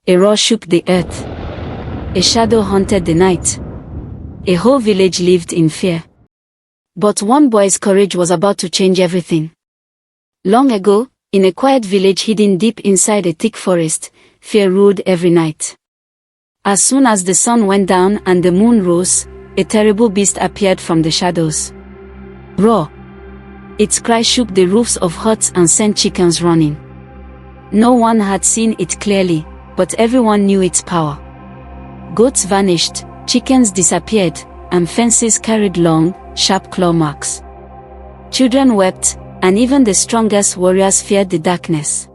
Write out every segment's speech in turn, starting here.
A roar shook the earth. A shadow haunted the night. A whole village lived in fear. But one boy's courage was about to change everything. Long ago, in a quiet village hidden deep inside a thick forest, fear ruled every night. As soon as the sun went down and the moon rose, a terrible beast appeared from the shadows. Roar! Its cry shook the roofs of huts and sent chickens running. No one had seen it clearly, but everyone knew its power. Goats vanished, chickens disappeared, and fences carried long, sharp claw marks. Children wept, and even the strongest warriors feared the darkness.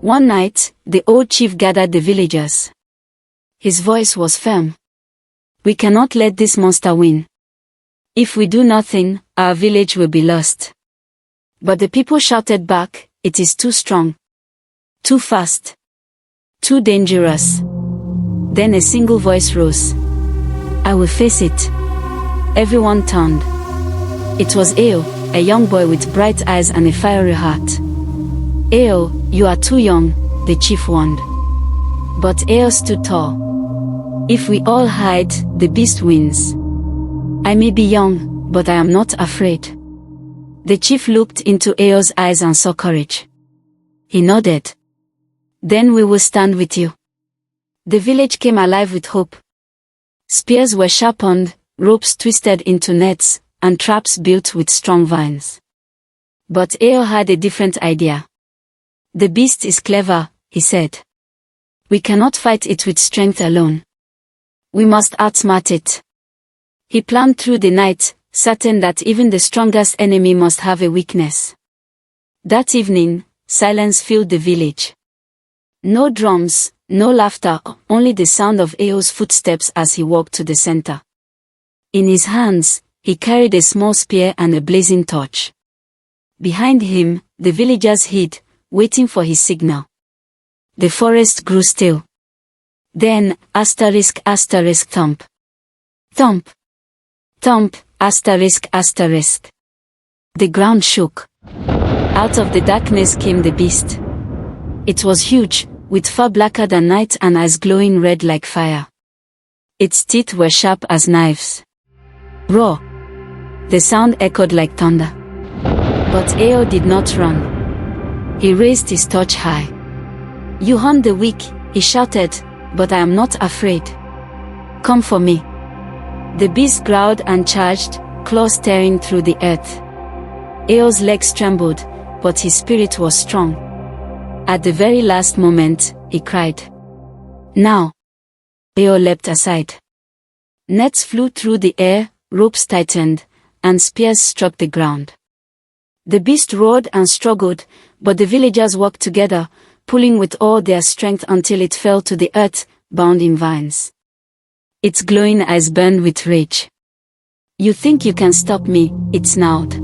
One night, the old chief gathered the villagers. His voice was firm. We cannot let this monster win. If we do nothing, our village will be lost. But the people shouted back, it is too strong. Too fast. Too dangerous. Then a single voice rose. I will face it. Everyone turned. It was Ao, a young boy with bright eyes and a fiery heart. Ao, you are too young, the chief warned. But Ao stood tall. If we all hide, the beast wins. I may be young, but I am not afraid. The chief looked into Ao's eyes and saw courage. He nodded. Then we will stand with you. The village came alive with hope. Spears were sharpened, ropes twisted into nets, and traps built with strong vines. But Ao had a different idea. The beast is clever, he said. We cannot fight it with strength alone. We must outsmart it. He planned through the night, certain that even the strongest enemy must have a weakness. That evening, silence filled the village. No drums, no laughter, only the sound of Ao's footsteps as he walked to the center. In his hands, he carried a small spear and a blazing torch. Behind him, the villagers hid, waiting for his signal. The forest grew still. Then, asterisk thump. Thump. Thump, asterisk. The ground shook. Out of the darkness came the beast. It was huge, with fur blacker than night and eyes glowing red like fire. Its teeth were sharp as knives. Roar! The sound echoed like thunder. But Ao did not run. He raised his torch high. You hunt the weak, he shouted, but I am not afraid. Come for me. The beast growled and charged, claws tearing through the earth. Ao's legs trembled, but his spirit was strong. At the very last moment, he cried. Now! Ao leapt aside. Nets flew through the air, ropes tightened, and spears struck the ground. The beast roared and struggled, but the villagers worked together, pulling with all their strength until it fell to the earth, bound in vines. Its glowing eyes burned with rage. You think you can stop me, it snarled.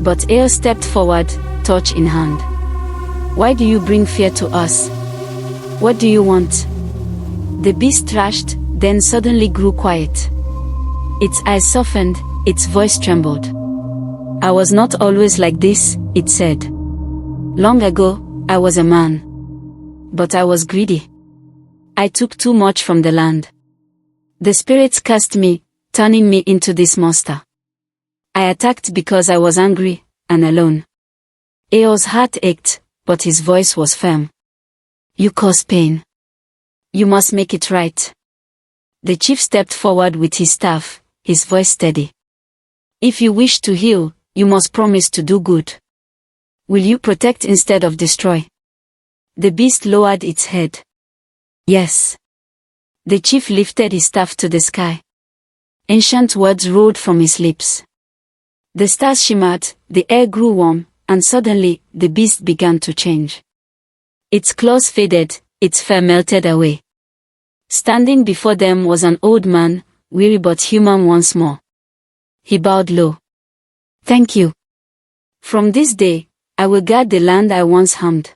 But Ao stepped forward, torch in hand. Why do you bring fear to us? What do you want? The beast thrashed, then suddenly grew quiet. Its eyes softened, its voice trembled. I was not always like this, it said. Long ago, I was a man. But I was greedy. I took too much from the land. The spirits cursed me, turning me into this monster. I attacked because I was angry, and alone. Ao's heart ached, but his voice was firm. You cause pain. You must make it right. The chief stepped forward with his staff, his voice steady. If you wish to heal, you must promise to do good. Will you protect instead of destroy? The beast lowered its head. Yes. The chief lifted his staff to the sky. Ancient words rolled from his lips. The stars shimmered, the air grew warm, and suddenly, the beast began to change. Its claws faded, its fur melted away. Standing before them was an old man, weary but human once more. He bowed low. Thank you. From this day, I will guard the land I once harmed.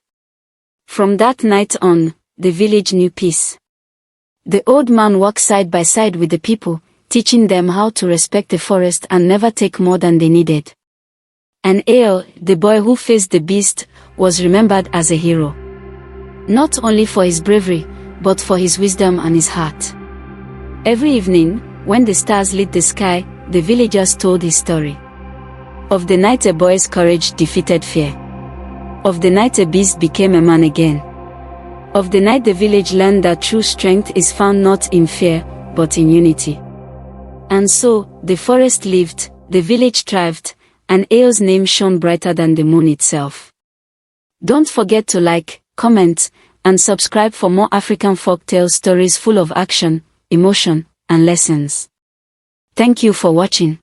From that night on, the village knew peace. The old man walked side by side with the people, teaching them how to respect the forest and never take more than they needed. And Ao, the boy who faced the beast, was remembered as a hero. Not only for his bravery, but for his wisdom and his heart. Every evening, when the stars lit the sky, the villagers told his story. Of the night a boy's courage defeated fear. Of the night a beast became a man again. Of the night the village learned that true strength is found not in fear, but in unity. And so, the forest lived, the village thrived, and Eo's name shone brighter than the moon itself. Don't forget to like, comment, and subscribe for more African folktale stories full of action, emotion, and lessons. Thank you for watching.